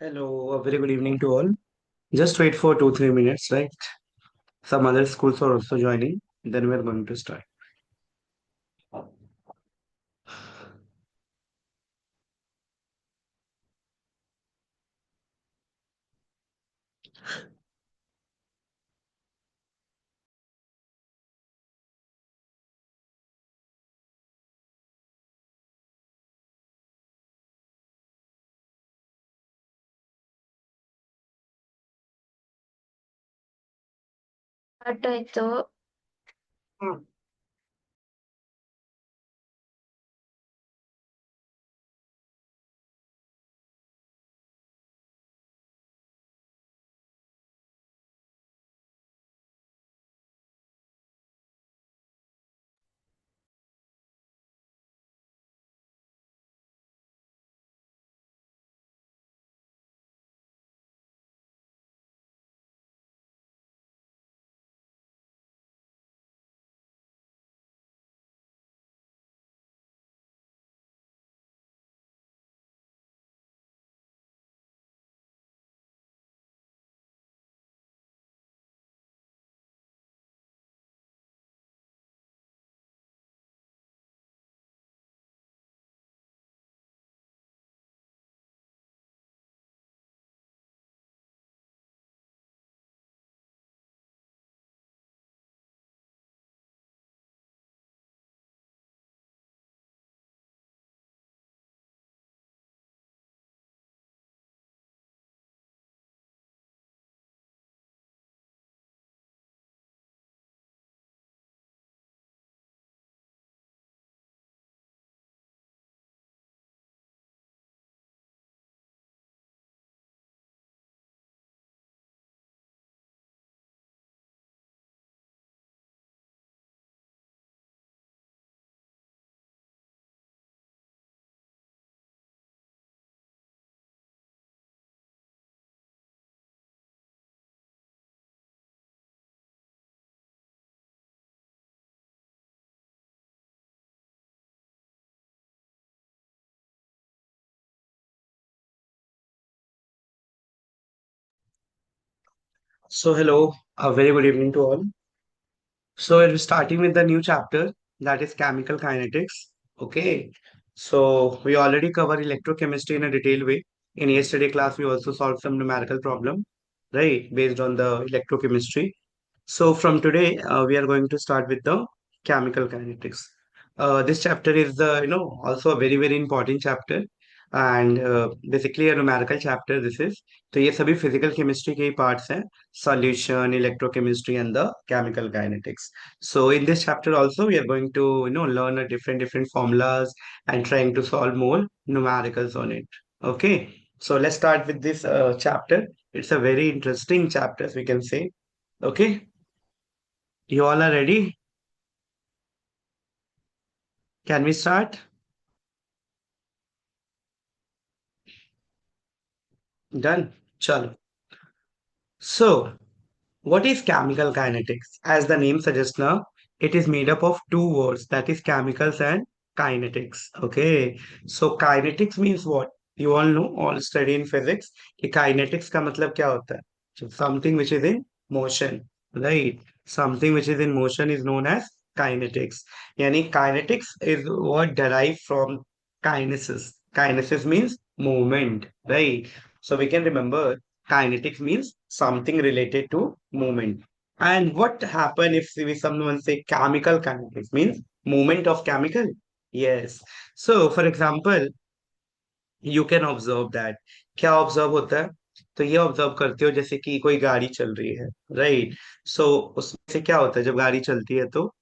Hello, a very good evening to all. Just wait for 2-3 minutes, right? Some other schools are also joining. Then we're going to start. Start ಆಯ್ತು. So, hello, a very good evening to all. So, we're starting with the new chapter that is chemical kinetics. Okay. So, we already covered electrochemistry in a detailed way. In yesterday class, we also solved some numerical problem, right, based on the electrochemistry. So from today, we are going to start with the chemical kinetics. This chapter is also a very very important chapter and basically a numerical chapter. This is तो ये सभी physical chemistry के ही parts हैं, solution, electrochemistry and the chemical kinetics. So in this chapter also we are going to learn a different formulas and trying to solve more numericals on it. Okay, so let's start with this chapter. It's a very interesting chapter, as we can say. Okay. You all are ready? Can we start? Done. Chalo. So, what is chemical kinetics? As the name suggests now, it is made up of two words, that is chemicals and kinetics. Okay. So kinetics means what? You all know, all study in physics कि kinetics का मतलब क्या होता है? So something which is in motion, right? Something which is in motion is known as kinetics. Yani kinetics is what derived from kinesis. Kinesis means movement, right? So we can remember kinetics means something related to movement. And what happen if someone say chemical kinetics means movement of chemical? Yes. So for example, you can observe that. क्या observe होता है? तो ये observe करते हो जैसे कि कोई गाड़ी चल रही है, राइट? सो उसमें से क्या होता है जब गाड़ी चलती है तो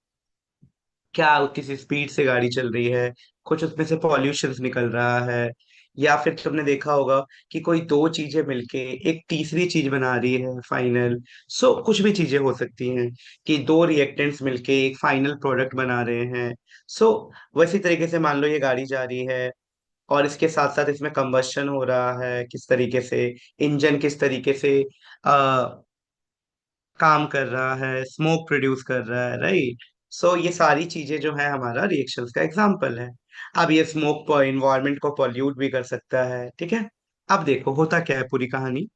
क्या किसी स्पीड से गाड़ी चल रही है, कुछ उसमें से पॉल्यूशन निकल रहा है, या फिर तुमने देखा होगा कि कोई दो चीजें मिलके एक तीसरी चीज बना रही है फाइनल। सो कुछ भी चीजें हो सकती हैं कि दो रिएक्टेंट्स मिलके एक फाइनल प्रोडक्ट बना रहे हैं। सो वैसी तरीके से मान लो ये गाड़ी जा रही है और इसके साथ साथ इसमें कंबशन हो रहा है किस तरीके से, इंजन किस तरीके से काम कर रहा है, स्मोक प्रोड्यूस कर रहा है, राइट? सो ये सारी चीजें जो है हमारा रिएक्शंस का एग्जांपल है। अब ये स्मोक को एनवायरनमेंट को पॉल्यूट भी कर सकता है, ठीक है? अब देखो होता क्या है पूरी कहानी।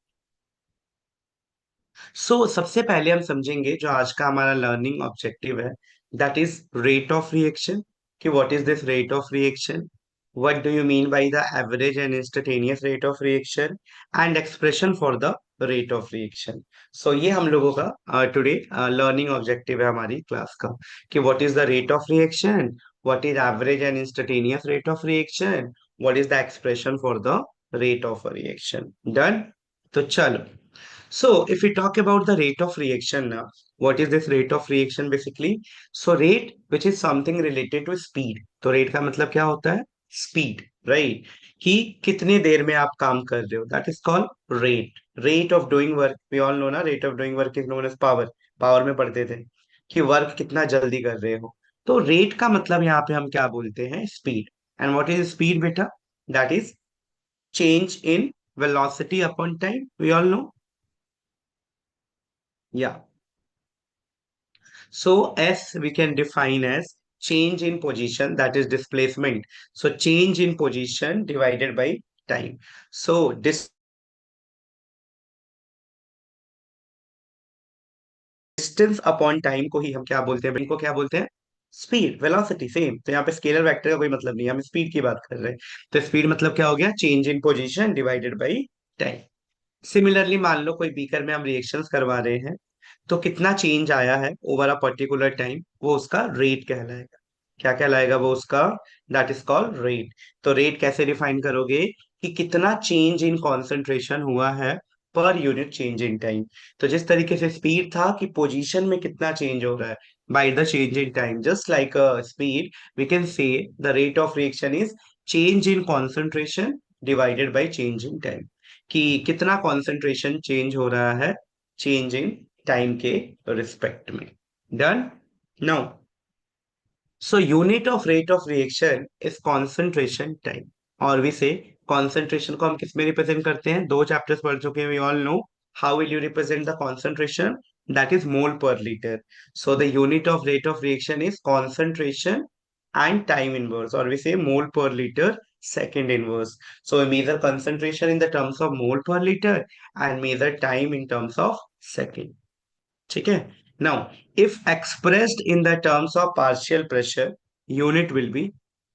सबसे पहले हम समझेंगे जो आज का हमारा लर्निंग ऑब्जेक्टिव है, that is rate of reaction. कि what is this rate of reaction, what do you mean by the average and instantaneous rate of reaction, and expression for the rate of reaction. So ये हम लोगों का today learning objective है हमारी class का, कि what is the rate of reaction, what is average and instantaneous rate of reaction, what is the expression for the rate of reaction. Done. तो चलो, so, if we talk about the rate of reaction now, what is this rate of reaction basically? So, rate which is something related to speed. तो rate का मतलब क्या होता है? Speed, right? कि कितने देर में आप काम कर रहे हो, that is called rate. Rate of doing work. We all know ना, rate of doing work is known as power. Power में पढ़ते थे कि वर्क कितना जल्दी कर रहे हो। तो रेट का मतलब यहाँ पे हम क्या बोलते हैं? Speed. And what is speed बेटा? That is change in velocity upon time. We all know. Yeah. So S we can define as change in position, that is displacement. So change in position divided by time. So distance upon time को ही हम क्या बोलते हैं? इनको क्या बोलते हैं? Speed, velocity, same. तो यहाँ पे स्केलर वेक्टर का कोई मतलब नहीं है, हम स्पीड की बात कर रहे हैं। तो स्पीड मतलब क्या हो गया? Change in position divided by time. Similarly मान लो कोई बीकर में हम रिएक्शंस करवा रहे हैं, तो कितना चेंज आया है ओवर अ पर्टिकुलर टाइम, वो उसका रेट कहलाएगा। क्या कहलाएगा वो उसका? That is called rate. तो रेट कैसे डिफाइन करोगे? कि कितना चेंज इन कॉन्सेंट्रेशन हुआ है per unit change in time. तो जिस तरीके से स्पीड था कि पोजीशन में कितना चेंज हो रहा है by the change in time, just like speed we can say the rate of reaction is change in concentration divided by change in time. कि कितना कॉन्सेंट्रेशन चेंज हो रहा है चेंज इन टाइम के रिस्पेक्ट में। Done. Now, so unit of rate of reaction is concentration time, और we say concentration को हम किस में रिप्रेजेंट करते हैं? दो चैप्टर्स पढ़ चुके हैं, we all know how will you represent the concentration, that is mole per liter. So the unit of rate of reaction is concentration and time inverse, or we say mole per liter second inverse. So we measure concentration in the terms of mole per liter and measure time in terms of second. ठीक है। Now if expressed in the terms of partial pressure, unit will be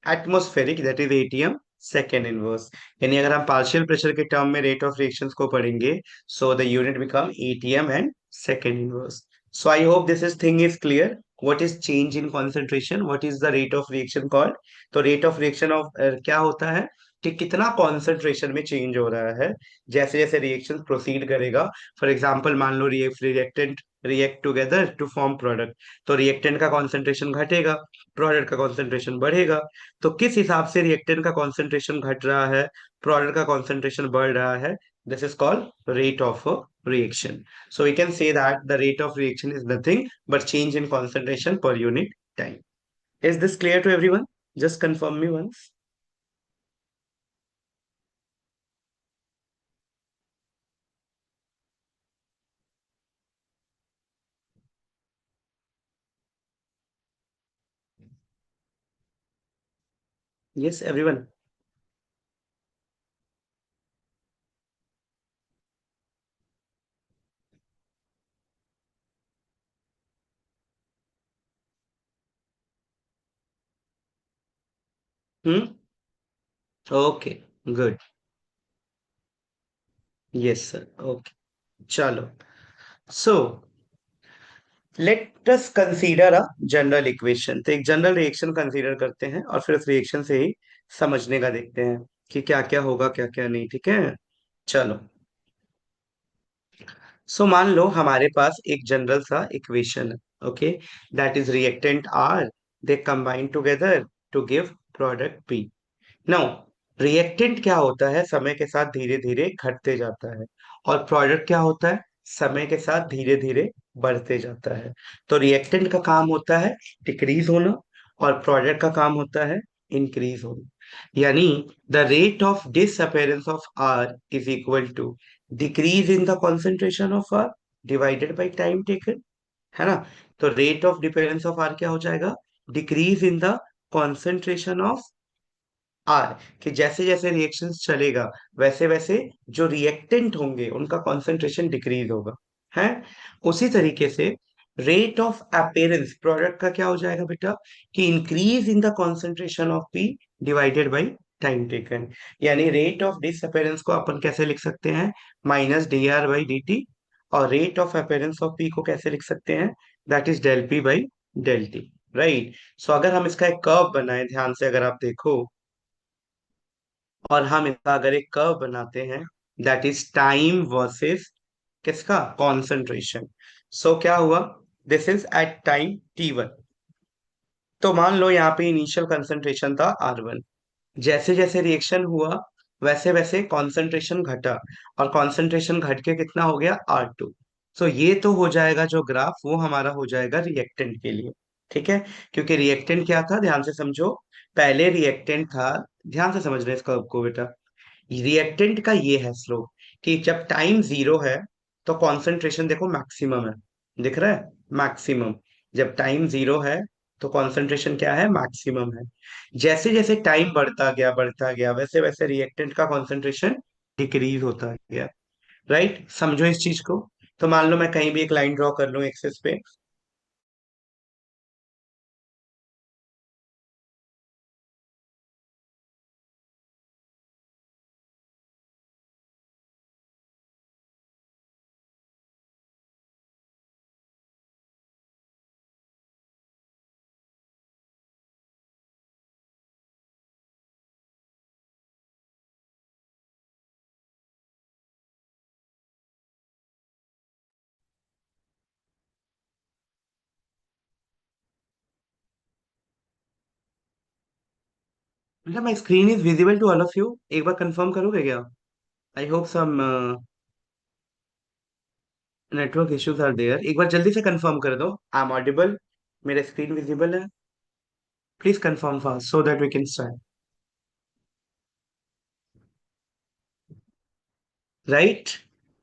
atmospheric, that is ATM second inverse. यानी अगर हम partial pressure के term में rate of reactions को पढ़ेंगे, so the unit become ATM and second inverse. So I hope this is thing is clear. What is change in concentration, what is the rate of reaction called? तो rate of reaction of क्या होता है? कि कितना concentration में change हो रहा है जैसे जैसे रिएक्शन प्रोसीड करेगा। फॉर एग्जाम्पल मान लो reactant react together to form product, तो रिएक्टेंट का कॉन्सेंट्रेशन घटेगा, प्रोडक्ट का कॉन्सेंट्रेशन बढ़ेगा। तो किस हिसाब से रिएक्टेंट का कॉन्सेंट्रेशन घट रहा है, प्रोडक्ट का कॉन्सेंट्रेशन बढ़ रहा है, this is called rate of reaction. So we can say that the rate of reaction is nothing but change in concentration per unit time. Is this clear to everyone? Just confirm me once. Yes everyone. Hmm. Okay, good. Yes sir, okay. चलो, so let us consider a general equation. तो एक general reaction consider करते हैं और फिर उस reaction से ही समझने का देखते हैं कि क्या क्या होगा क्या क्या नहीं। ठीक है, चलो। मान लो हमारे पास एक जनरल सा इक्वेशन है, okay, that is reactant R, they combine together to give product P. Now reactant क्या होता है? समय के साथ धीरे धीरे घटते जाता है। और प्रोडक्ट क्या होता है? समय के साथ धीरे धीरे बढ़ते जाता है। तो रिएक्टेंट का काम होता है डिक्रीज होना, और प्रोडक्ट का काम होता है इंक्रीज होना। यानी the rate of disappearance of R is equal to decrease in the concentration of R divided by time taken, है ना? तो rate of dependence of R क्या हो जाएगा? Decrease in the concentration of R, कि जैसे जैसे रिएक्शंस चलेगा वैसे वैसे जो रिएक्टेंट होंगे उनका कॉन्सेंट्रेशन डिक्रीज होगा, है। उसी तरीके से रेट ऑफ अपेरेंस प्रोडक्ट का क्या हो जाएगा बेटा, कि increase in the concentration of P divided by time taken. यानी रेट ऑफ डिसअपेरेंस को अपन कैसे लिख सकते हैं, minus D R by D T. और rate of appearance of P को कैसे लिख सकते हैं, that is del P by del T, right. So अगर हम इसका एक कर्व बनाए ध्यान से, अगर आप देखो, और हम इसका अगर एक कर्व बनाते हैं, दैट इज टाइम वर्सेस किसका, कॉन्सेंट्रेशन। सो क्या हुआ, this is at time t1। तो मान लो यहाँ पे इनिशियल कंसंट्रेशन था R1, जैसे जैसे रिएक्शन हुआ वैसे वैसे कॉन्सेंट्रेशन घटा, और कॉन्सेंट्रेशन घट के कितना हो गया R2। सो ये तो हो जाएगा जो ग्राफ, वो हमारा हो जाएगा रिएक्टेंट के लिए, ठीक है। क्योंकि रिएक्टेंट क्या था, ध्यान से समझो। पहले रिएक्टेंट था, ध्यान से समझ रहे हैं इसका को बेटा, रिएक्टेंट का ये है स्लोप, कि जब टाइम जीरो है तो कॉन्सेंट्रेशन देखो मैक्सिमम है, दिख रहा है, मैक्सिमम। जब टाइम जीरो है तो कॉन्सेंट्रेशन क्या है, मैक्सिमम है। जैसे जैसे टाइम बढ़ता गया वैसे वैसे रिएक्टेंट का कॉन्सेंट्रेशन डिक्रीज होता गया, राइट। समझो इस चीज को। तो मान लो मैं कहीं भी एक लाइन ड्रॉ कर लूं एक्सेस पे, मतलब my screen is visible to all of you, एक बार कंफर्म करोगे क्या। I hope some network issues are there, एक बार जल्दी से कंफर्म कर दो, आई एम ऑडिबल, मेरा स्क्रीन विजिबल है। Please confirm fast so that we can start, right.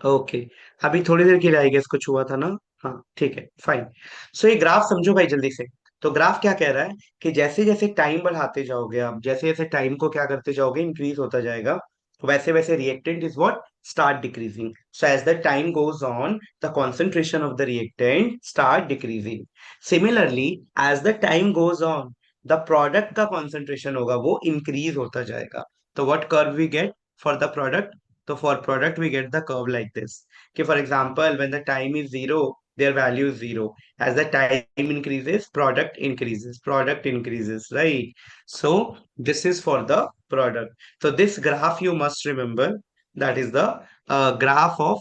Okay, अभी थोड़ी देर के लिए आई गेस कुछ हुआ था ना। हाँ ठीक है, फाइन। सो ये ग्राफ समझो भाई जल्दी से। तो ग्राफ क्या कह रहा है, कि जैसे जैसे टाइम बढ़ाते जाओगे आप, जैसे जैसे टाइम को क्या करते जाओगे, इंक्रीज होता जाएगा, वैसे वैसे reactant is what, start decreasing. So as the time goes on the concentration of the reactant start decreasing. Similarly as the time goes on, the product का कॉन्सेंट्रेशन होगा वो इंक्रीज होता जाएगा। तो what curve we get for the product, so for product, we get the curve like this. Okay, for example, when the time is zero, their value is zero. As the time increases, product increases, right? So this is for the product. So this graph you must remember, that is the graph of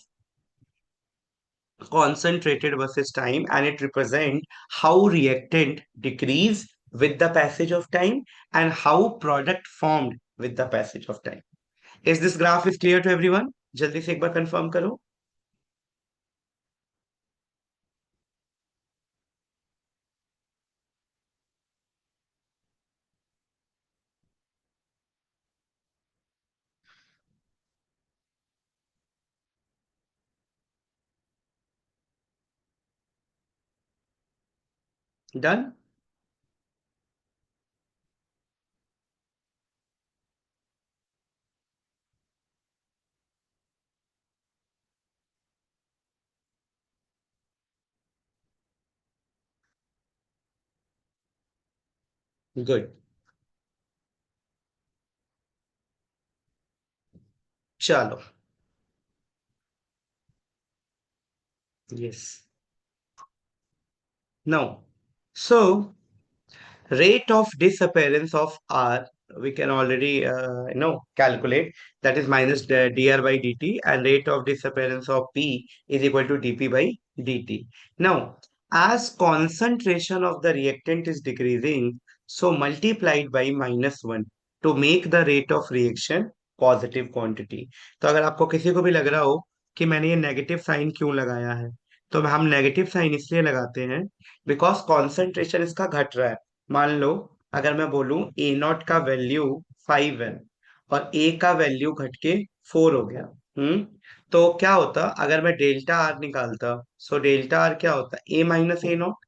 concentrated versus time, and it represent how reactant decrease with the passage of time and how product formed with the passage of time. Is this graph is clear to everyone? जल्दी से एक बार confirm करो। Done. Good. चलो। Yes. No. So rate of disappearance of R, we can already calculate, that is minus dr by dt, and rate of disappearance of P is equal to dp by dt. Now, as concentration of the reactant is decreasing, so multiplied by -1 to make the rate of reaction positive quantity. तो अगर आपको किसी को भी लग रहा हो कि मैंने ये नेगेटिव साइन क्यों लगाया है, तो हम नेगेटिव साइन इसलिए लगाते हैं बिकॉज कॉन्सेंट्रेशन इसका घट रहा है। मान लो अगर मैं बोलूं ए नॉट का वैल्यू 5 है और ए का वैल्यू घट के 4 हो गया, तो क्या होता अगर मैं डेल्टा आर निकालता, सो डेल्टा आर क्या होता, A minus A naught,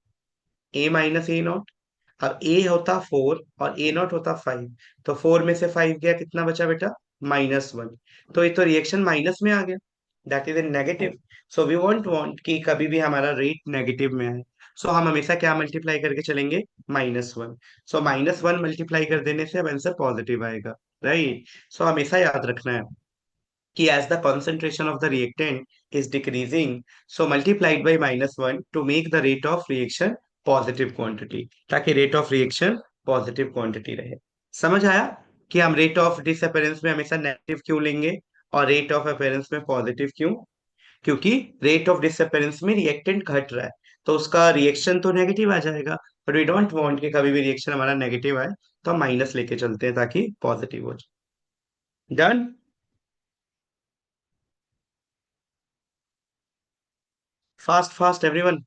A minus A naught. अब ए होता 4 और ए नॉट होता 5, तो 4 में से 5 गया, कितना बचा बेटा? -1। तो ये तो रिएक्शन माइनस में आ गया, that is in negative. So we want कि कभी भी हमारा रेट नेगेटिव में आए, सो हम हमेशा क्या मल्टीप्लाई करके चलेंगे? -1। सो -1 मल्टीप्लाई कर देने से अब आंसर पॉजिटिव आएगा, राइट। सो हमेशा याद रखना है कि as the concentration of the reactant is decreasing, so multiplied by -1 to make the rate of reaction positive quantity, ताकि rate of reaction positive quantity रहे। समझ आया कि हम rate of disappearance में हमेशा नेगेटिव क्यों लेंगे और rate of appearance में पॉजिटिव क्यों? क्योंकि rate of disappearance में रिएक्टेंट घट रहा है, तो उसका रिएक्शन तो नेगेटिव आ जाएगा, बट वी डोंट वांट कि कभी भी रिएक्शन हमारा नेगेटिव आए, तो हम माइनस लेके चलते हैं ताकि पॉजिटिव हो जाए। डन। फास्ट फास्ट एवरीवन,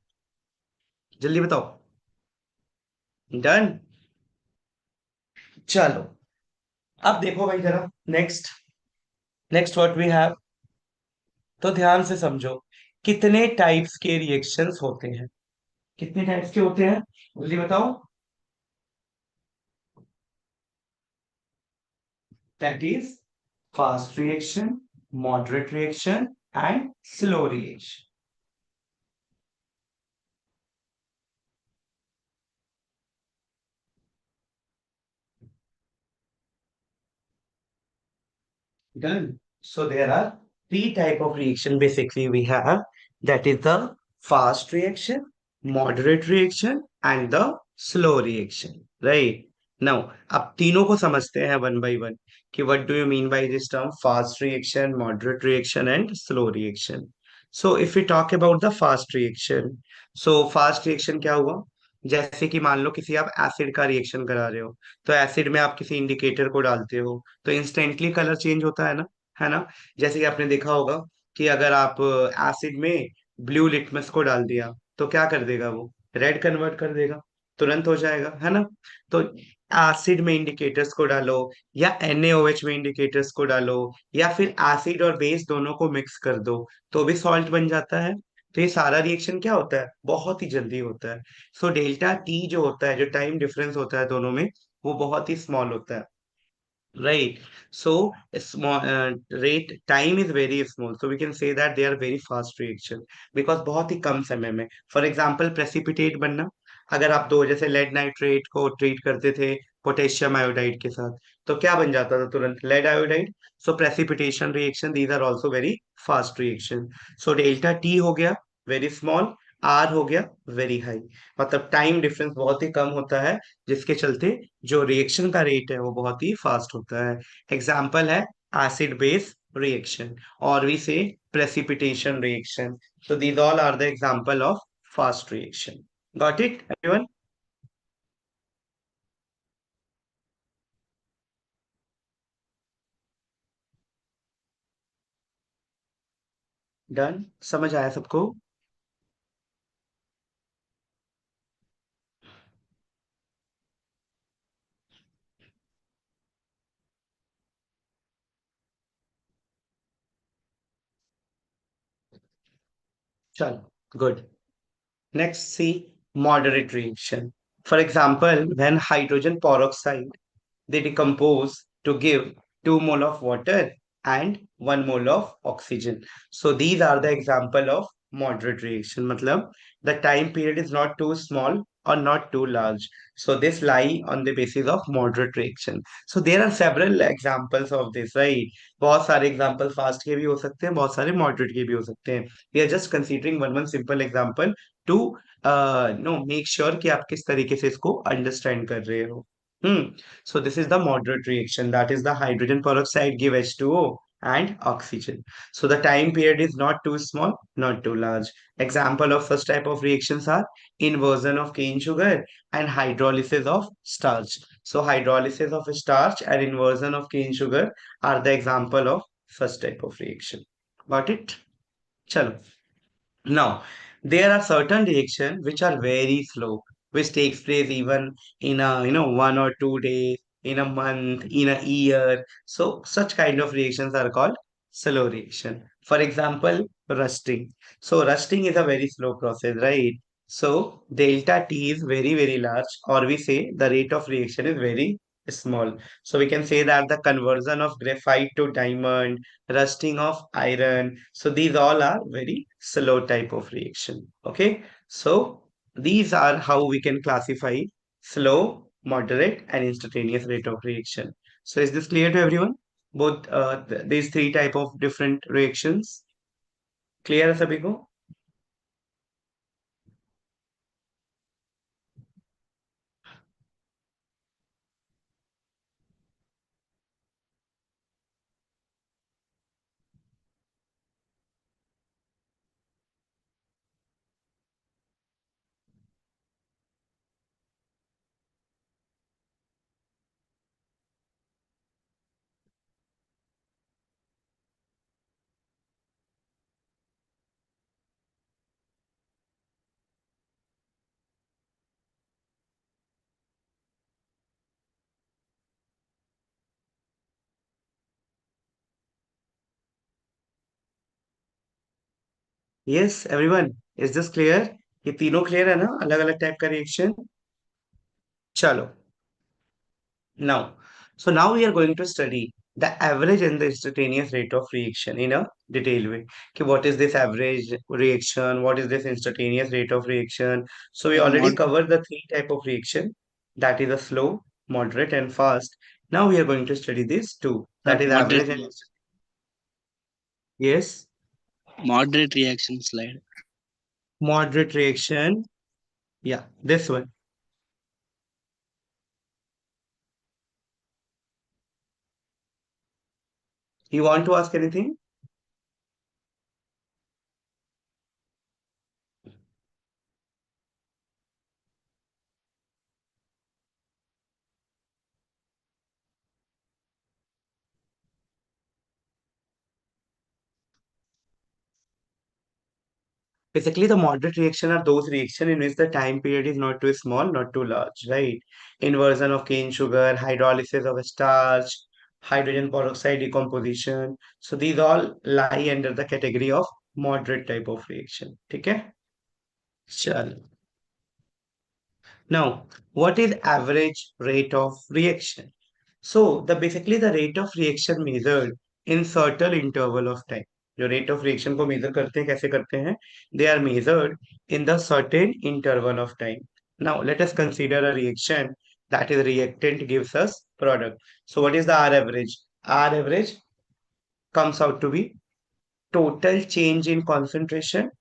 जल्दी बताओ। डन। चलो, अब देखो भाई जरा, next next what we have, तो ध्यान से समझो, कितने टाइप्स के रिएक्शंस होते हैं? कितने टाइप्स के होते हैं, जल्दी बताओ। That is fast reaction, moderate reaction and slow reaction. Done. So there are three type of reaction basically we have, that is the fast reaction, moderate reaction and the slow reaction. Right. Now, अब तीनों को समझते हैं one by one कि what do you mean by this term fast reaction, moderate reaction and slow reaction. So if we talk about the fast reaction, so fast reaction क्या हुआ? जैसे कि मान लो किसी आप एसिड का रिएक्शन करा रहे हो, तो एसिड में आप किसी इंडिकेटर को डालते हो तो इंस्टेंटली कलर चेंज होता है ना, है ना। जैसे कि आपने देखा होगा कि अगर आप एसिड में ब्लू लिटमस को डाल दिया तो क्या कर देगा वो? रेड कन्वर्ट कर देगा, तुरंत हो जाएगा, है ना। तो एसिड में इंडिकेटर्स को डालो या NaOH में इंडिकेटर्स को डालो या फिर एसिड और बेस दोनों को मिक्स कर दो तो भी सॉल्ट बन जाता है। तो ये सारा रिएक्शन क्या होता है? बहुत ही जल्दी होता है। सो डेल्टा टी जो होता है, जो टाइम डिफरेंस होता है दोनों में, वो बहुत ही स्मॉल होता है, right? So small rate time is very small, so we can say that they are very fast reaction because बहुत ही कम समय में। फॉर एग्जाम्पल प्रेसिपिटेट बनना, अगर आप दो जैसे लेड नाइट्रेट को ट्रीट करते थे पोटेशियम आयोडाइड के साथ, तो क्या बन जाता था तुरंत? Lead iodide. So precipitation reaction, these are also very fast reaction. So delta T हो गया वेरी स्मॉल, आर हो गया वेरी हाई, मतलब टाइम डिफरेंस बहुत ही कम होता है, जिसके चलते जो रिएक्शन का रेट है वो बहुत ही फास्ट होता है। एग्जाम्पल है एसिड बेस रिएक्शन और वी से precipitation reaction. So these all are the example of fast reaction. Got it, everyone? Done? समझ आया सबको? चलो, good. Next, see moderate reaction. For example, when hydrogen peroxide they decompose to give 2 mole of water and 1 mole of oxygen. So these are the example of moderate reaction. मतलब the time period is not too small or not too large. So this lie on the basis of moderate reaction. So there are several examples of this, right? बहुत सारे example fast के भी हो सकते हैं, बहुत सारे moderate के भी हो सकते हैं। We are just considering one simple example to make sure कि आप किस तरीके से इसको understand कर रहे हो। So this is the moderate reaction, that is the hydrogen peroxide give H2O and oxygen. So the time period is not too small, not too large. Example of such type of reactions are inversion of cane sugar and hydrolysis of starch. So hydrolysis of starch and inversion of cane sugar are the example of such type of reaction. Got it? Chalo. Now, there are certain reactions which are very slow, which takes place even in a 1 or 2 days, in a month, in a year. So such kind of reactions are called slow reaction. For example, rusting. So rusting is a very slow process, right? So delta T is very, very large, or we say the rate of reaction is very small. So we can say that the conversion of graphite to diamond, rusting of iron, so these all are very slow type of reaction. Okay. So these are how we can classify slow, moderate, and instantaneous rate of reaction. So is this clear to everyone? Both these three type of different reactions. Clear, सभी को? Yes, everyone. Is this clear? ये तीनों clear है ना, अलग अलग type का reaction. चलो. Now, so now we are going to study the average and the instantaneous rate of reaction in a detailed way. Okay, what is this average reaction? What is this instantaneous rate of reaction? So we already Mod covered the three type of reaction. That is a slow, moderate, and fast. Now we are going to study these two. Sir, That is average and yes, moderate reaction slide. moderate reaction. Yeah, this one. You want to ask anything? Basically, the moderate reaction are those reaction in which the time period is not too small, not too large, right? Inversion of cane sugar, hydrolysis of starch, hydrogen peroxide decomposition. So these all lie under the category of moderate type of reaction. Okay? Chalo. Now, what is average rate of reaction? So the basically the rate of reaction measured in certain interval of time. जो rate of reaction को measure करते हैं कैसे करते हैं? They are measured in the certain interval of time. Now let us consider a reaction that is reactant gives us product. So what is the R average? R average comes out to be total change in concentration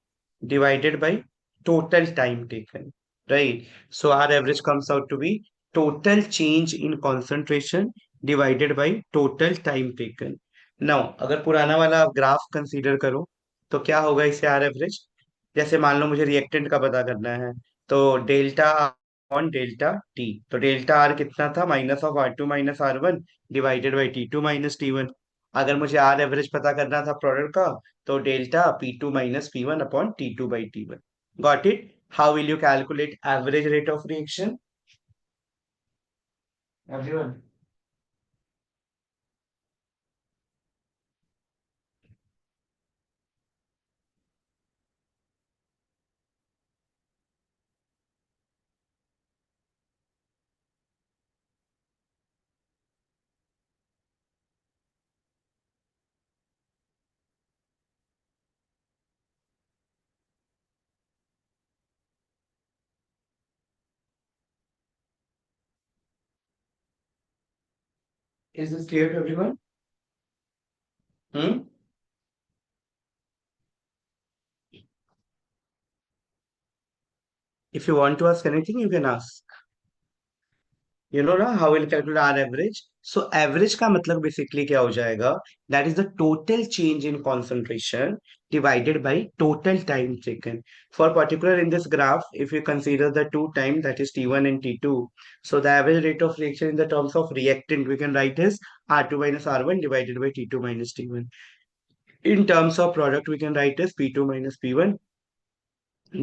divided by total time taken, right? So our average comes out to be total change in concentration divided by total time taken. Now, अगर पुराना वाला graph consider करो तो क्या होगा इससे are average. जैसे मान लो मुझे रिएक्टेंट का पता करना है तो डेल्टा ऑन डेल्टा टी, तो डेल्टा आर कितना था, minus of R two minus R one divided by T two minus T one. अगर मुझे आर एवरेज पता करना था प्रोडक्ट का तो delta P2 minus P1 upon T2 by T1. Got it? How will you calculate average rate of reaction? Everyone. Is this clear to everyone? Hmm? If you want to ask anything, you can ask. You know ना how will calculate R average? So average का मतलब basically क्या हो जाएगा? That is the total change in concentration divided by total time taken. For particular in this graph, if you consider the two time that is T1 and T2, so the average rate of reaction in the terms of reactant we can write as R2 minus R1 divided by T2 minus T1. In terms of product we can write as P2 minus P1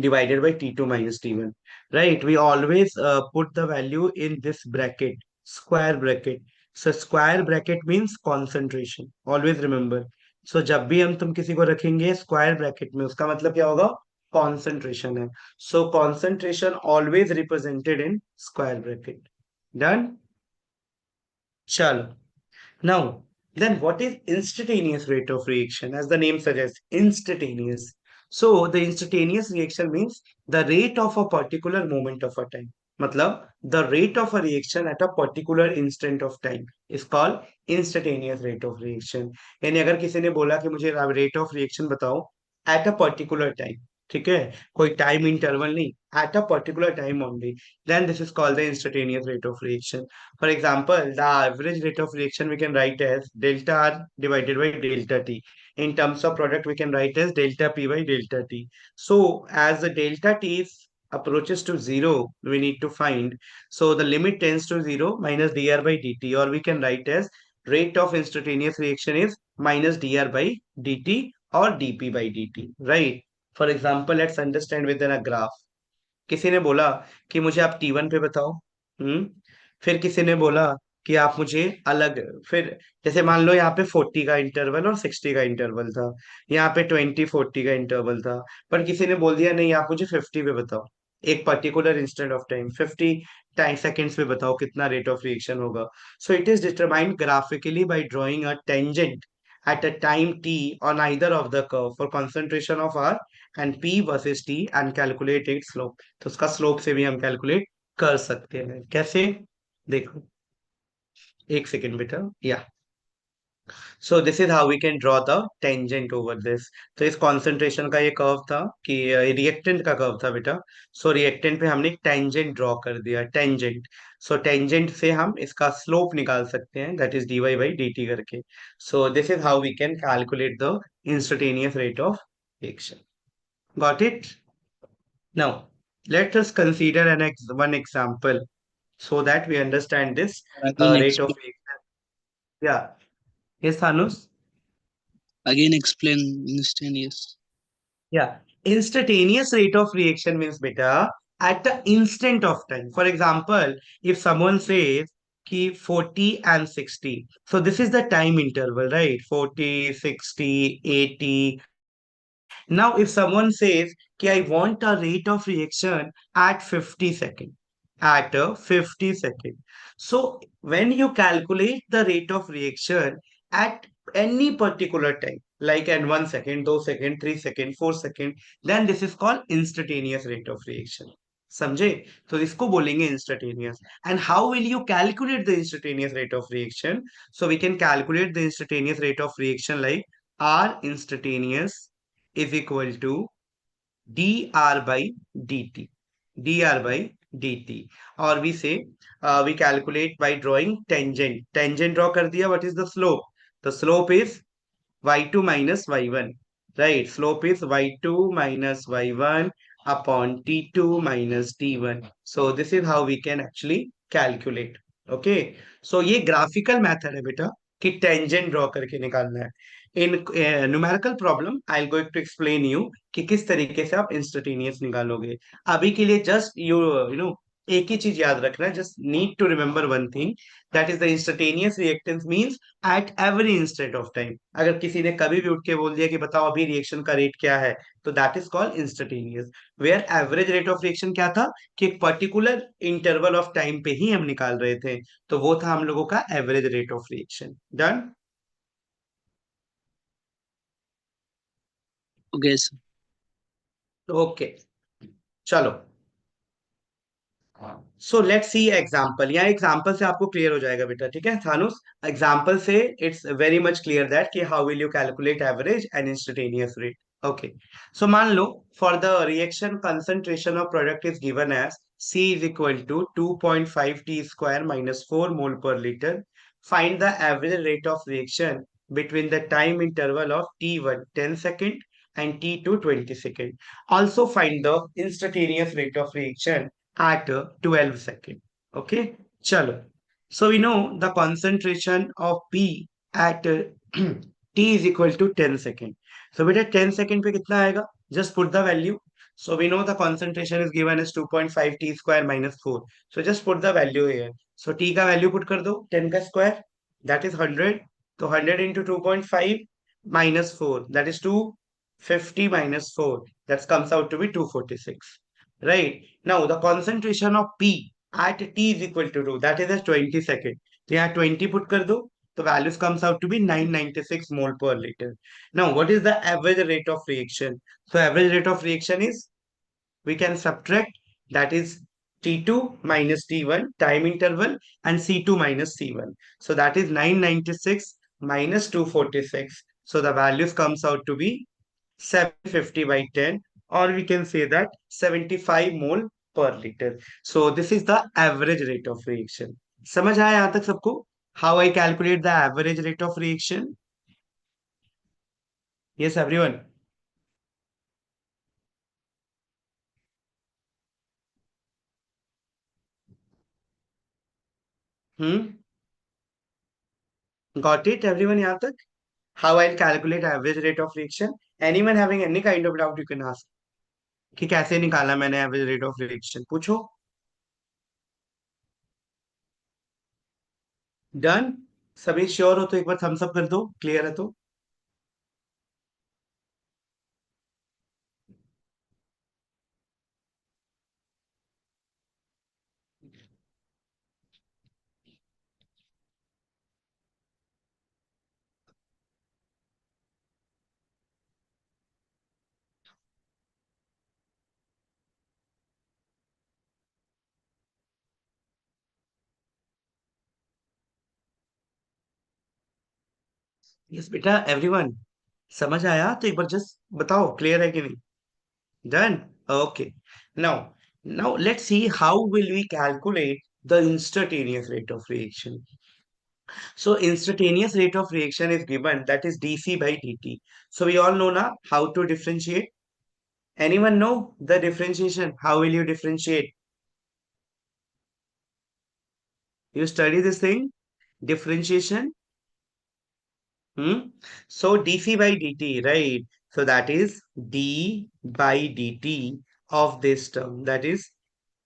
divided by T2 minus T1. Right? We always put the value in this bracket, square bracket. So square bracket means concentration. Always remember. So जब भी हम तुम किसी को रखेंगे square bracket में उसका मतलब क्या होगा? कॉन्सेंट्रेशन है. सो concentration always represented in square bracket. Done. चलो. Now, then what is instantaneous rate of reaction? As the name suggests, instantaneous. So, the instantaneous reaction means the rate of a particular moment of a time. मतलब the rate of a reaction at a particular instant of time is called instantaneous rate of reaction. यानी अगर किसी ने बोला कि मुझे rate of reaction बताओ at a particular time, ठीक है, कोई टाइम इंटरवल नहीं, at a particular time only, then this is called the instantaneous rate of reaction. For example, the average rate of reaction we can write as delta R divided by delta T. In terms of product, we can write as delta P by delta T. So as the delta T is approaches to zero, we need to find. So the limit tends to zero minus dr by dt, or we can write as rate of instantaneous reaction is minus dr by dt or dp by dt, right? For example, let's understand within a graph. किसी ने बोला कि मुझे आप T1 पे बताओ. हम्म. फिर किसी ने बोला कि आप मुझे अलग. फिर जैसे मान लो यहाँ पे 40 का इंटरवल और 60 का इंटरवल था, यहाँ पे 20-40 का इंटरवल था, पर किसी ने बोल दिया नहीं आप मुझे 50 पे बताओ, एक particular instant of time 50 time seconds पे बताओ कितना रेट ऑफ रिएक्शन होगा. So it is determined graphically bye drawing a tangent at a time t on either of the curve for concentration of R and P versus T and calculate its slope. तो उसका slope से भी हम calculate कर सकते हैं. कैसे? देखो, एक सेकेंड बेटा. या so this is how we can draw the tangent over this. तो इस कॉन्सेंट्रेशन का ये कर्व था कि रिएक्टेंट का कर्व था बेटा. सो रिएक्टेंट पे हमने एक टेंजेंट ड्रॉ कर दिया, टेंजेंट. सो टेंजेंट से हम इसका स्लोप निकाल सकते हैं, that is dy by dt करके. So this is how we can calculate the instantaneous rate of reaction. Got it? Now, let us consider one example so that we understand this Again rate of explain. reaction. Yeah. Yes, Thanush? Again explain instantaneous. Yeah. Instantaneous rate of reaction means beta at the instant of time. For example, if someone says ki 40 and 60, so this is the time interval, right? 40, 60, 80. Now, if someone says कि I want a rate of reaction at 50 seconds, at a 50 second. So when you calculate the rate of reaction at any particular time, like at 1 second, 2 second, 3 second, 4 second, then this is called instantaneous rate of reaction. समझे? तो इसको बोलेंगे instantaneous. And how will you calculate the instantaneous rate of reaction? So we can calculate the instantaneous rate of reaction like R instantaneous is equal to dr by dt, dr by dt. Or we say we calculate by drawing tangent. Tangent draw कर दिया. What is the slope? The slope is y2 minus y1, right? Slope is y2 minus y1 upon t2 minus t1. So this is how we can actually calculate. Okay. So ये graphical method है बेटा कि tangent draw करके निकालना है. In numerical problem, I'll going to explain you कि किस तरीके से आप instantaneous निकालोगे. अभी के लिए just you know एक ही चीज याद रखना है. Just need to remember one thing, that is the instantaneous reactance means at every instant of time. अगर किसी ने कभी भी उठ के बोल दिया कि बताओ अभी रिएक्शन का रेट क्या है, तो that is called instantaneous. Where average rate of reaction क्या था कि एक पर्टिकुलर इंटरवल ऑफ टाइम पे ही हम निकाल रहे थे, तो वो था हम लोगों का average rate of reaction. Done. Okay, sir. Okay. चलो. So let's see example. यहाँ एग्जांपल से आपको क्लियर हो जाएगा बेटा, ठीक है थानुस? एग्जांपल से it's very much clear that कि how will you calculate average and instantaneous rate. Okay. So मान लो for the reaction concentration of product is given as C is equal to 2.5 t square minus 4 mole per liter. Find the average rate of reaction between the time interval of T1 10 second and T2 20 second. Also find the instantaneous rate of reaction at 12 second. Okay. Chalo. So we know the concentration of P at T is equal to 10 second. So beta 10 second पे कितना आएगा? Just put the value. So we know the concentration is given as 2.5 t square minus 4. So just put the value here. So t का value put कर दो 10 का square, that is 100. तो 100 into 2.5 minus 4, that is 250 minus 4. That comes out to be 246. Right. Now the concentration of P at T is equal to 2. That is a 20 second. तो यहाँ 20 put कर दो. The values comes out to be 996 mole per liter. Now what is the average rate of reaction? So average rate of reaction is, we can subtract, that is T2 minus T1 time interval and C2 minus C1. So that is 996 minus 246. So the values comes out to be 750 by 10, or we can say that 75 mole per liter. So this is the average rate of reaction. समझ आया यहाँ तक सबको? How I calculate the average rate of reaction? Yes, everyone. Hmm? Got it, everyone यहाँ तक? How I'll calculate average rate of reaction? Anyone having any kind of doubt, you can ask. कि कैसे निकाला मैंने average rate of reaction? पूछो. Done? सभी sure हो तो एक बार थम्स अप कर दो. क्लियर है तो? यस बेटा, एवरीवन समझ आया तो एक बार जस्ट बताओ, क्लियर है कि नहीं? Done. Okay. Now let's see how will we calculate the instantaneous rate of reaction. So instantaneous rate of reaction is given, that is dc by dt. So we all know now how to differentiate. Anyone know the differentiation? How will you differentiate? You study this thing, differentiation. Hmm? So dc by dt, right? So that is d by dt of this term, that is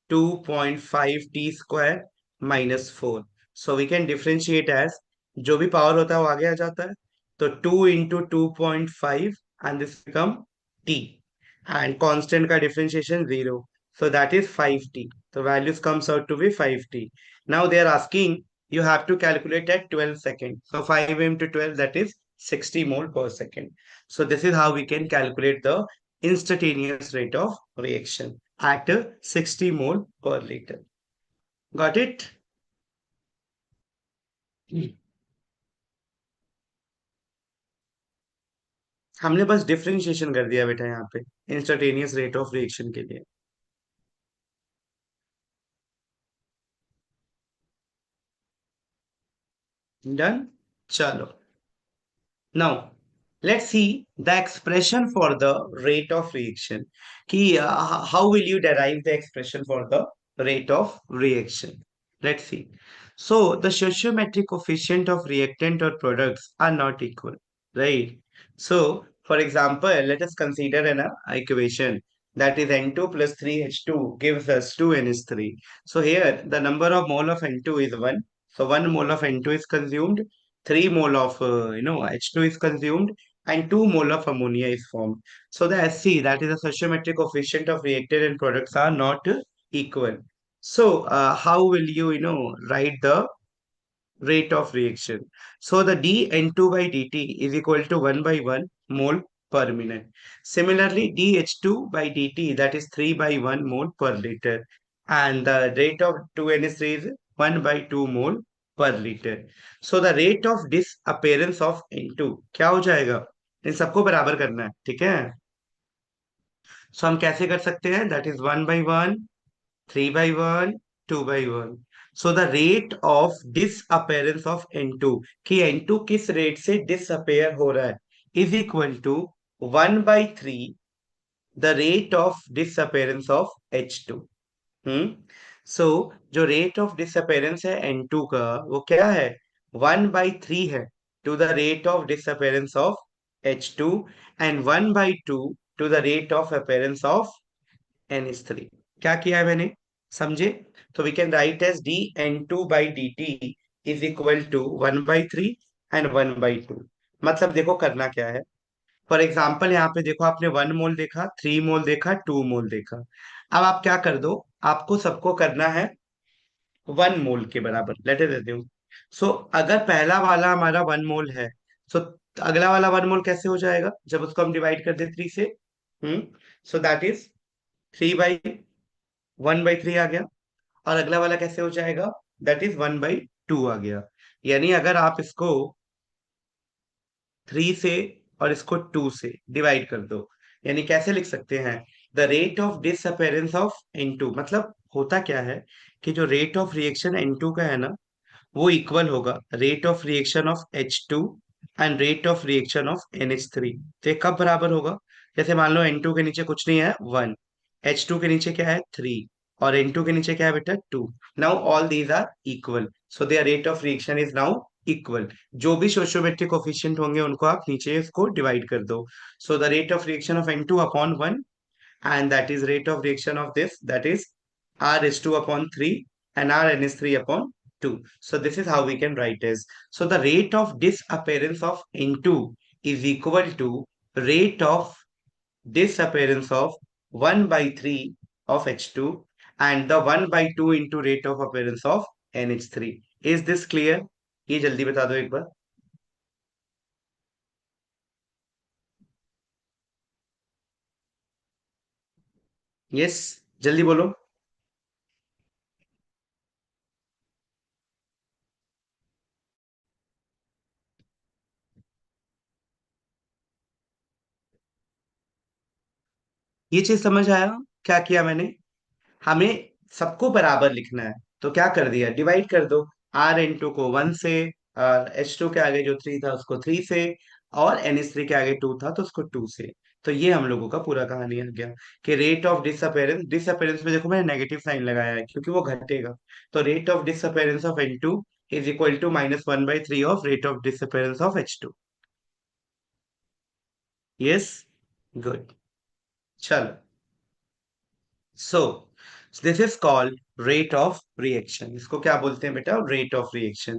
2.5 t square minus 4. So we can differentiate as, जो भी power होता है वो आगे आ जाता है. तो 2 into 2.5 and this become t. And constant का differentiation 0. So that is 5t. The values comes out to be 5t. Now they are asking, you have to calculate at 12 seconds. So 5 into 12, that is 60 mole per second. So this is how we can calculate the instantaneous rate of reaction at 60 mole per liter. Got it? हमने बस differentiation कर दिया बेटा यहाँ पे instantaneous rate of reaction के लिए. Done. चलो. Now, let's see the expression for the rate of reaction. How will you derive the expression for the rate of reaction? Let's see. So, the stoichiometric coefficient of reactant or products are not equal, right? So, for example, let us consider an equation, that is N2 plus 3H2 gives us 2NH3. So, here the number of mole of N2 is 1. So, 1 mole of N2 is consumed, 3 mole of H2 is consumed, and 2 mole of ammonia is formed. So the SC, that is the stoichiometric coefficient of reactant and products, are not equal. So how will you write the rate of reaction? So the dN2 by dt is equal to 1 by 1 mole per minute. Similarly, dH2 by dt, that is 3 by 1 mole per liter. And the rate of 2NH3 is 1 by 2 mole per liter. So the rate of disappearance of N2 क्या हो जाएगा? इन सबको बराबर करना है, ठीक है? So हम कैसे कर सकते हैं? That is 1 by 1, 3 by 1, 2 by 1. So the rate of disappearance of N2, कि N2 किस रेट से disappear हो रहा है, is equal to 1 by 3 the rate of disappearance of H2. So जो rate of disappearance है N2 का, वो क्या है? 1 by 3 है to the rate of disappearance of H2, and 1 by 2 to the rate of appearance of NH3. क्या किया है मैंने? समझे? तो we can write as dN2 by dt is equal to 1 by 3 and 1 by 2. मतलब देखो करना क्या है. फॉर एग्जाम्पल यहाँ पे देखो, आपने 1 मोल देखा, 3 मोल देखा, 2 मोल देखा। अब आप क्या कर दो, आपको सबको करना है 1 मोल के बराबर, लेटे देते हूँ। सो अगर पहला वाला हमारा 1 मोल है, सो अगला वाला 1 मोल कैसे हो जाएगा जब उसको हम डिवाइड कर दे 3 से? सो दैट इज 3/1/3 आ गया। और अगला वाला कैसे हो जाएगा? दैट इज 1/2 आ गया। यानी अगर आप इसको 3 से और इसको 2 से डिवाइड कर दो, यानी कैसे लिख सकते हैं? The rate of disappearance of N2, मतलब होता क्या है कि जो रेट ऑफ रिएक्शन N2 का है ना, वो इक्वल होगा rate of reaction of H2 and rate of reaction of NH3। तो ये कब बराबर होगा? जैसे मान लो N2 के नीचे कुछ नहीं है 1, H2 के नीचे क्या है 3, और N2 के नीचे क्या है बेटा 2। Now all these are equal, so their rate of reaction is now equal. जो भी स्टोइचोमेट्रिक कोफिशिएंट होंगे उनको आप नीचे इसको डिवाइड कर दो। So the rate of reaction of N2 upon 1, and that is rate of reaction of this, that is RH2 upon 3 and RNH3 upon 2. So this is how we can write as. So the rate of disappearance of N2 is equal to rate of disappearance of 1 by 3 of H2 and the 1 by 2 into rate of appearance of NH3. Is this clear? ये जल्दी बता दो एक बार। Yes, जल्दी बोलो। ये चीज समझ आया? क्या किया मैंने? हमें सबको बराबर लिखना है, तो क्या कर दिया, डिवाइड कर दो। R N2 को 1 से, H2 के आगे जो 3 था उसको 3 से, और NH3 के आगे 2 था तो उसको 2 से। तो ये हम लोगों का पूरा कहानी आ गया कि रेट ऑफ डिसअपेरेंस, डिसअपेरेंस में देखो मैंने नेगेटिव साइन लगाया है क्योंकि वो घटेगा। तो rate of disappearance of N2 is equal to -1/3 of rate of disappearance of H2। Yes, good. चलो, So, this is called rate of reaction. इसको क्या बोलते हैं बेटा? rate of reaction.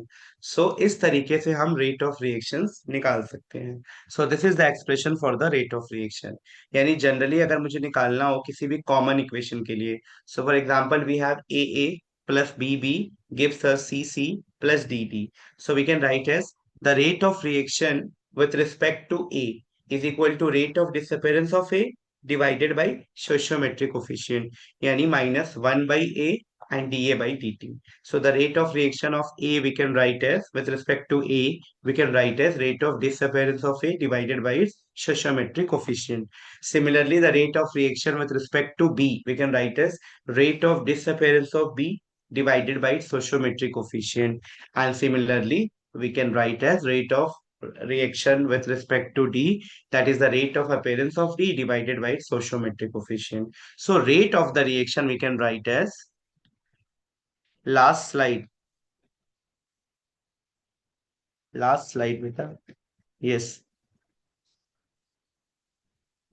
So, इस तरीके से हम rate of reactions निकाल सकते हैं। So, this is the expression for the rate of reaction. यानी generally अगर मुझे निकालना हो किसी भी common equation के लिए, so for example we have AA plus BB gives us CC plus DD. So, we can write as the rate of reaction with respect to A is equal to rate of disappearance of A divided by stoichiometric coefficient, yani -1/A and dA/dt. So the rate of reaction of A we can write as, with respect to A, we can write as rate of disappearance of A divided by its stoichiometric coefficient. Similarly, the rate of reaction with respect to B we can write as rate of disappearance of B divided by its stoichiometric coefficient. And similarly, we can write as rate of reaction with respect to D, that is the rate of appearance of D divided by its stoichiometric coefficient. So rate of the reaction we can write as, last slide, beta. Yes.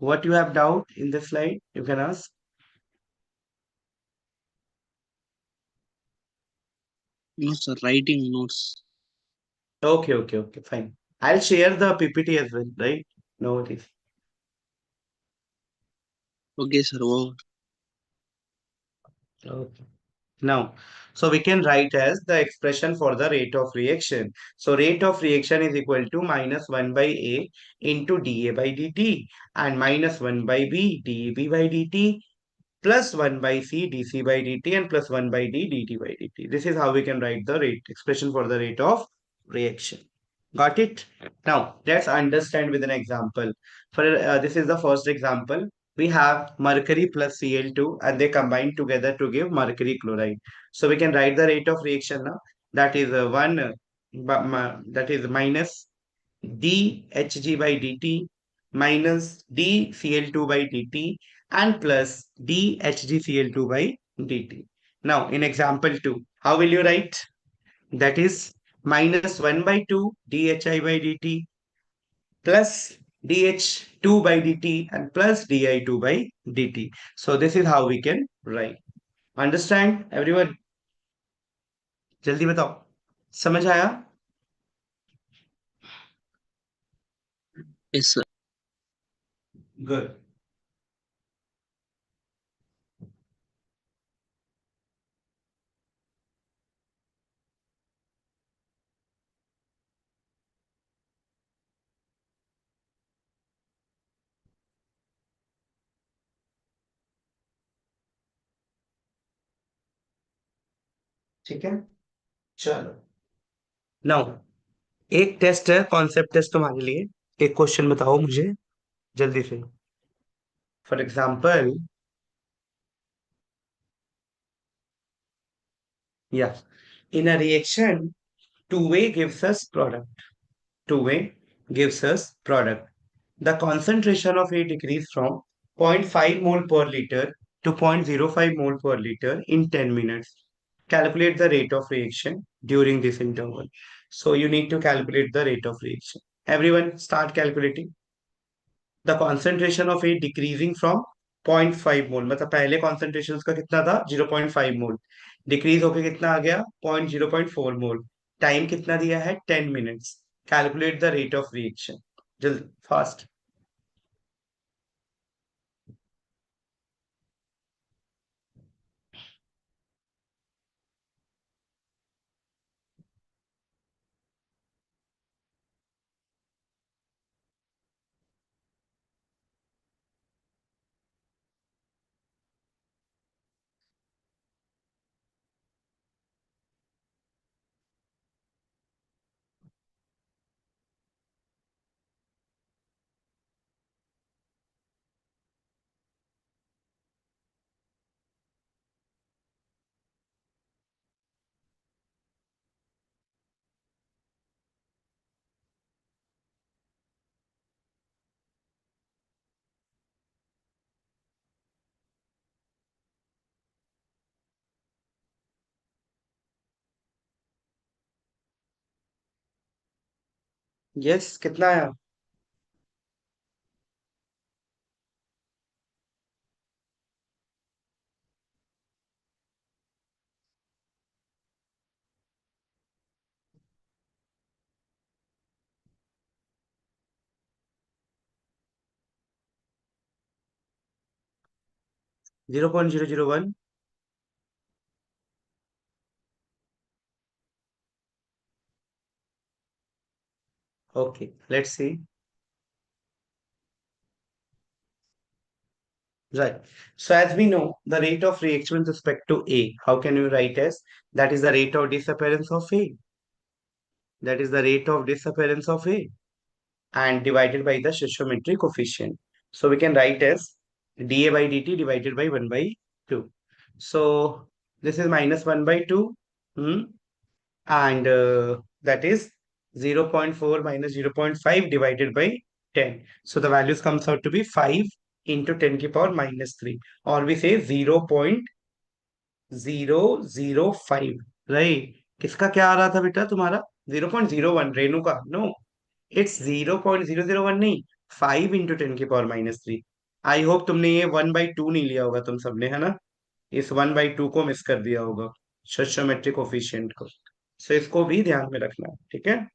What you have doubt in the slide, you can ask. No, sir. Writing notes. Okay, okay, okay, fine. I'll share the PPT as well, right? No worries. Okay, sir. Over. Okay. Now, so we can write as the expression for the rate of reaction. So rate of reaction is equal to -1/A into dA/dt and -1/B dB/dt plus 1/C dC/dt and plus 1/D dt/dt. This is how we can write the rate expression for the rate of reaction. Got it? Now, let's understand with an example. For this is the first example. We have mercury plus Cl2 and they combine together to give mercury chloride. So we can write the rate of reaction now. That is that is minus dHg/dt minus dCl2/dt and plus dHgCl2/dt. Now, in example 2, how will you write? That is -1/2 dHi/dt plus dH2/dt and plus di2/dt. So this is how we can write. Understand everyone? जल्दी बताओ, समझ आया? Yes, sir. Good. ठीक है, चलो। Now एक test है, concept test तुम्हारे लिए। एक क्वेश्चन बताओ मुझे जल्दी से। फॉर एग्जाम्पल, या in a reaction, two-way gives us product. Two-way gives us product. The concentration of A decreased from 0.5 mole per liter to 0.05 mole per liter in 10 minutes. Calculate the rate of reaction during this interval. So you need to calculate the rate of reaction. Everyone start calculating. The concentration of A decreasing from 0.5 मोल, मतलब पहले concentration उसका कितना था 0.5 मोल, decrease होके कितना आ गया 0.4 मोल। Time कितना दिया है 10 minutes. Calculate the rate of reaction, जल्दी फास्ट। यस, कितना आया? 0.001। Okay, let's see. Right. So as we know, the rate of reaction with respect to A, how can you write as? That is the rate of disappearance of A. That is the rate of disappearance of A, and divided by the stoichiometry coefficient. So we can write as dA by dt divided by 1 by 2. So this is minus 1 by 2, and that is 0.4 minus 0.5 divided by 10. So the values comes out to be 5 into 10 की power minus 3, or we say 0.005, right. किसका क्या आ रहा था बेटा तुम्हारा? 0.01, रेणु का? No, it's 0.001 नहीं, 5 into 10 की पावर माइनस 3। आई होप तुमने ये 1/2 नहीं लिया होगा तुम सबने, है ना? इस 1/2 को मिस कर दिया होगा, सोशियोमेट्रिक कोफिशिएंट को। सो इसको भी ध्यान में रखना है, ठीक है?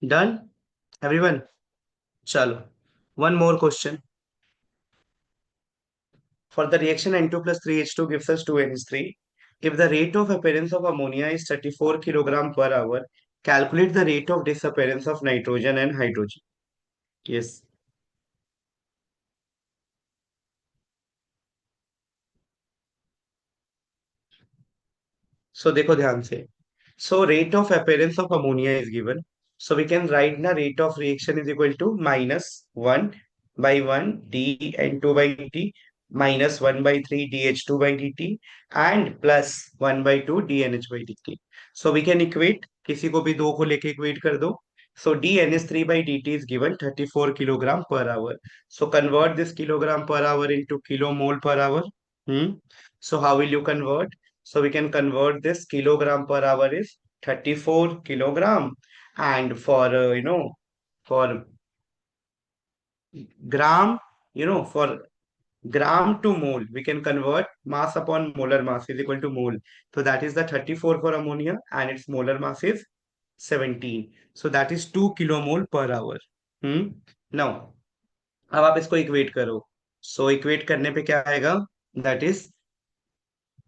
डन एवरीवन, चलो। One more question. For the reaction N2 plus 3H2 gives us 2NH3. If the rate of appearance of ammonia is 34 kilogram per hour, calculate the rate of disappearance of nitrogen and hydrogen. Yes. So देखो ध्यान से, So rate of appearance of ammonia is given. So we can write the rate of reaction is equal to minus 1 by 1 dN2 by dt minus 1 by 3 dH2 by dt and plus 1 by 2 dNH by dt. So we can equate, किसी को भी दो को लेके equate कर दो. So dNH3 by dt is given 34 kilogram per hour. So convert this kilogram per hour into kilomole per hour. Hmm? So how will you convert? So we can convert this kilogram per hour is 34 kilogram, and for for gram, for gram to mole, we can convert mass upon molar mass is equal to mole. So that is the 34 for ammonia and its molar mass is 17. So that is 2 kilomole per hour. Now अब आप इसको equate करो. सो equate करने पे क्या आएगा? That is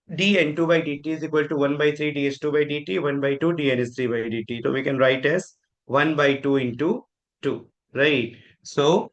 dN2 by dt is equal to 1 by 3 dH2 by dt, 1 by 2 dNH3 by dt. So we can write as 1 by 2 into 2, right? So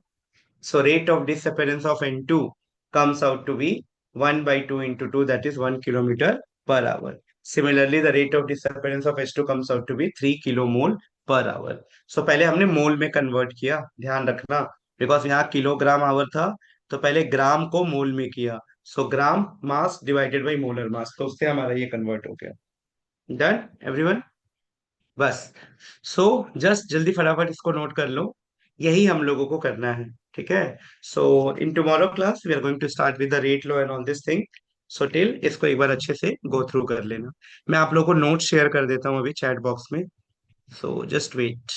rate of disappearance of N2 comes out to be 1 by 2 into 2, that is 1 kilometer per hour. Similarly, the rate of disappearance of H2 comes out to be 3 kilomole per hour. So पहले हमने मोल में convert किया, ध्यान रखना, because यहाँ kilogram our था, तो पहले ग्राम को मोल में किया. So gram mass divided by molar mass, तो उससे हमारा ये कन्वर्ट हो गया. Done everyone? बस. सो जस्ट जल्दी फटाफट इसको नोट कर लो. यही हम लोगों को करना है. ठीक है. So in tomorrow class we are going to start with the rate law and all this thing. So till इसको एक बार अच्छे से गो थ्रू कर लेना. मैं आप लोगों को नोट शेयर कर देता हूँ अभी चैट बॉक्स में. So just wait.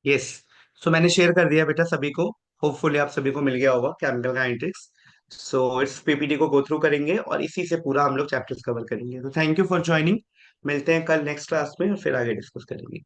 Yes. So मैंने शेयर कर दिया बेटा सभी को. होपफुली आप सभी को मिल गया होगा केमिकल काइनेटिक्स. सो इस पीपीटी को गो थ्रू करेंगे और इसी से पूरा हम लोग चैप्टर्स कवर करेंगे. तो थैंक यू फॉर ज्वाइनिंग. मिलते हैं कल नेक्स्ट क्लास में और फिर आगे डिस्कस करेंगे.